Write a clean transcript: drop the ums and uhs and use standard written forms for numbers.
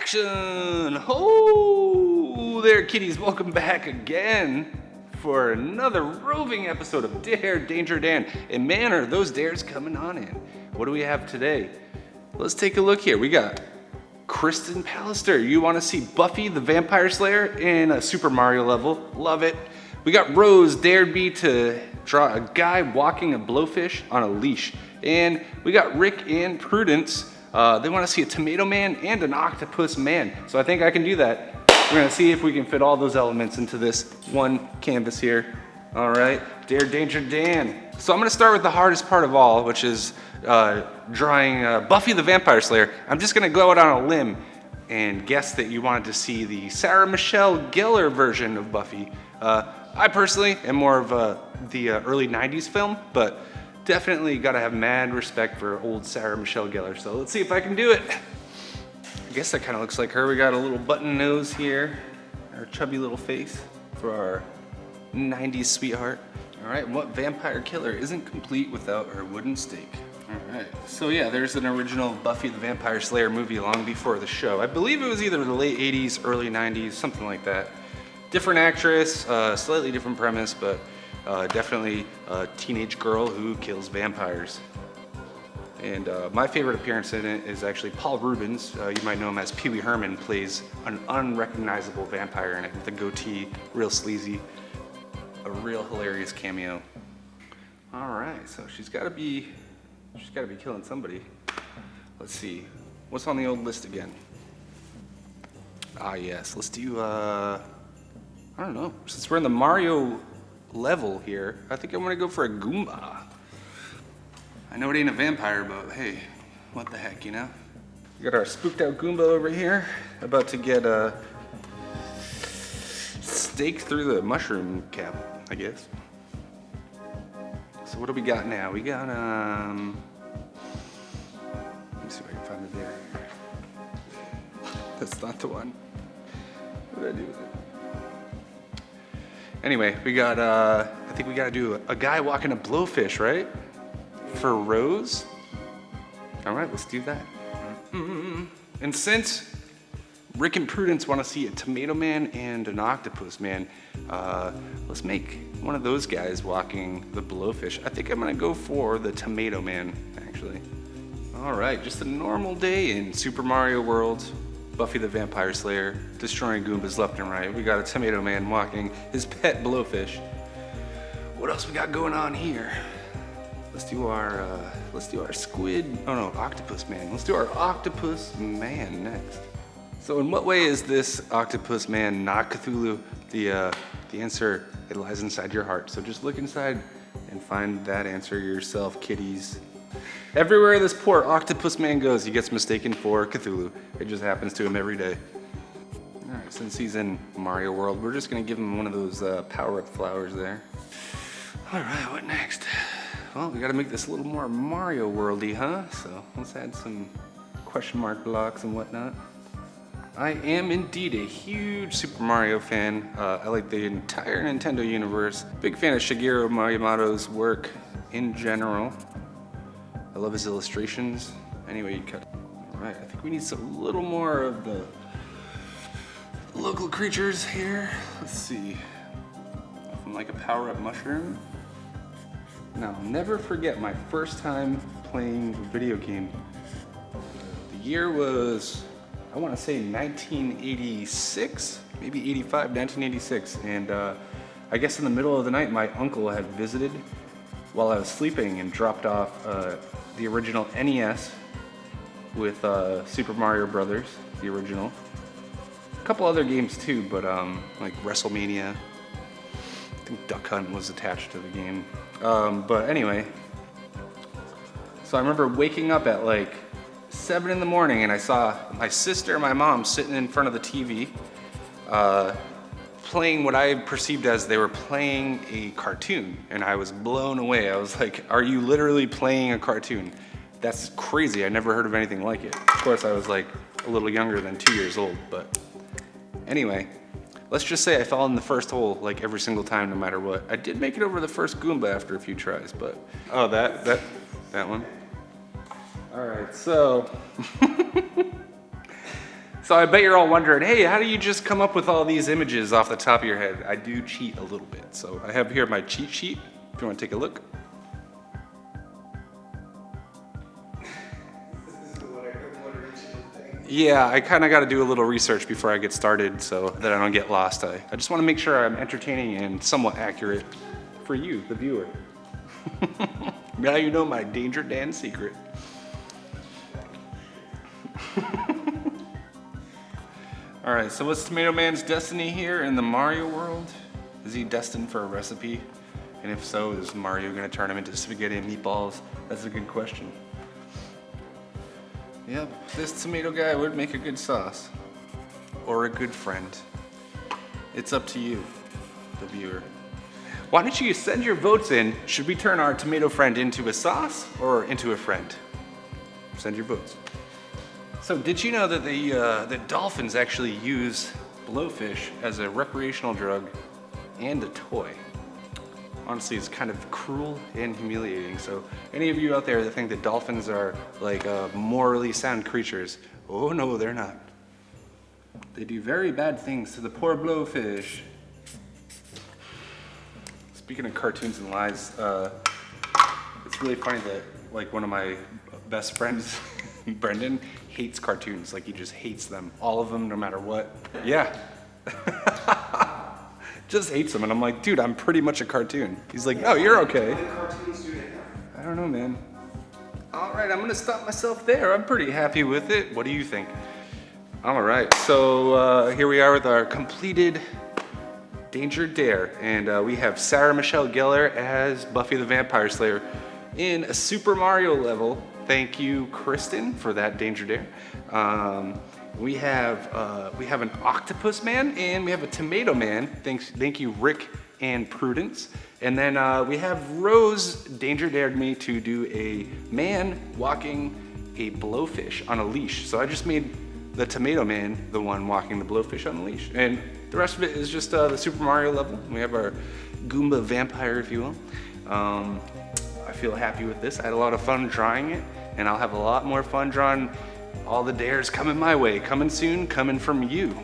Action! Ho there, kitties. Welcome back again for another roving episode of Dare, Danger, Dan. And man, are those dares coming on in. What do we have today? Let's take a look here. We got Kristin Pallister. You want to see Buffy the Vampire Slayer in a Super Mario level? Love it. We got Rose, darby to draw a guy walking a blowfish on a leash. And we got Rick and Prudence. They want to see a tomato man and an octopus man. So I think I can do that. We're going to see if we can fit all those elements into this one canvas here. All right, Dare, Danger, Dan. So I'm going to start with the hardest part of all, which is drawing Buffy the Vampire Slayer. I'm just going to go out on a limb and guess that you wanted to see the Sarah Michelle Gellar version of Buffy. I personally am more of the early 90s film, but definitely gotta have mad respect for old Sarah Michelle Gellar. So let's see if I can do it. I guess that kind of looks like her. We got a little button nose here, our chubby little face for our 90s sweetheart. All right, what vampire killer isn't complete without her wooden stake? All right, so yeah, there's an original Buffy the Vampire Slayer movie long before the show. I believe it was either the late 80s, early 90s, something like that. Different actress, slightly different premise, but definitely a teenage girl who kills vampires. And my favorite appearance in it is actually Paul Reubens. You might know him as Pee-wee Herman, plays an unrecognizable vampire in it with a goatee, real sleazy, a real hilarious cameo. All right, so she's gotta be killing somebody. Let's see, what's on the old list again? Ah yes, let's do, I don't know, since we're in the Mario level here, I think I'm gonna go for a goomba. I know it ain't a vampire, but hey, what the heck, you know? We got our spooked out goomba over here, about to get staked through the mushroom cap, I guess. So what do we got now? We got, let me see if I can find the dare. That's not the one. What did I do with it? Anyway, we got, I think we gotta do a guy walking a blowfish, right? For Rose? All right, let's do that. And since Rick and Prudence wanna see a tomato man and an octopus man, let's make one of those guys walking the blowfish. I think I'm gonna go for the tomato man, actually. All right, just a normal day in Super Mario World. Buffy the Vampire Slayer, destroying Goombas left and right. We got a tomato man walking his pet blowfish. What else we got going on here? Let's do our squid, oh no, octopus man. Let's do our octopus man next. So in what way is this octopus man not Cthulhu? The answer, it lies inside your heart. So just look inside and find that answer yourself, kitties. Everywhere this poor octopus man goes, he gets mistaken for Cthulhu. It just happens to him every day. All right, since he's in Mario World, we're just gonna give him one of those power-up flowers there. All right, what next? Well, we gotta make this a little more Mario Worldy, huh? So let's add some question mark blocks and whatnot. I am indeed a huge Super Mario fan. I like the entire Nintendo universe. Big fan of Shigeru Miyamoto's work in general. I love his illustrations. Anyway, you cut. All right, I think we need a little more of the local creatures here. Let's see. From like a power-up mushroom. Now, I'll never forget my first time playing a video game. The year was, I want to say 1986, maybe 85, 1986. And I guess in the middle of the night, my uncle had visited while I was sleeping and dropped off the original NES with Super Mario Brothers, the original. A couple other games too, but like WrestleMania. I think Duck Hunt was attached to the game. But anyway, so I remember waking up at like 7 in the morning and I saw my sister and my mom sitting in front of the TV playing what I perceived as they were playing a cartoon, and I was blown away. I was like, are you literally playing a cartoon? That's crazy. I never heard of anything like it. Of course, I was like a little younger than 2 years old, but anyway, let's just say I fell in the first hole like every single time, no matter what. I did make it over the first Goomba after a few tries, but, oh, that one. All right, so So I bet you're all wondering, hey, how do you just come up with all these images off the top of your head? I do cheat a little bit. So I have here my cheat sheet, if you want to take a look. Yeah, I kind of got to do a little research before I get started so that I don't get lost. I just want to make sure I'm entertaining and somewhat accurate for you, the viewer. Now you know my Danger Dan secret. All right, so what's Tomato Man's destiny here in the Mario world? Is he destined for a recipe? And if so, is Mario gonna turn him into spaghetti and meatballs? That's a good question. Yep, this tomato guy would make a good sauce. Or a good friend. It's up to you, the viewer. Why don't you send your votes in? Should we turn our tomato friend into a sauce or into a friend? Send your votes. So did you know that the dolphins actually use blowfish as a recreational drug and a toy? Honestly, it's kind of cruel and humiliating. So any of you out there that think that dolphins are like morally sound creatures, oh no, they're not. They do very bad things to the poor blowfish. Speaking of cartoons and lies, it's really funny that like one of my best friends, Brendan, hates cartoons. Like he just hates them, all of them, no matter what. Yeah. Just hates them, and I'm like, dude, I'm pretty much a cartoon. He's like, oh, you're okay. I don't know, man. All right, I'm gonna stop myself there. I'm pretty happy with it. What do you think? All right, so here we are with our completed Danger Dare, and we have Sarah Michelle Gellar as Buffy the Vampire Slayer in a Super Mario level. Thank you, Kristin, for that Danger Dare. We have an octopus man and we have a tomato man. Thank you, Rick and Prudence. And then we have Rose Danger Dared me to do a man walking a blowfish on a leash. So I just made the tomato man the one walking the blowfish on the leash. And the rest of it is just the Super Mario level. We have our Goomba vampire, if you will. I feel happy with this. I had a lot of fun drawing it, and I'll have a lot more fun drawing all the dares coming my way. Coming soon, coming from you.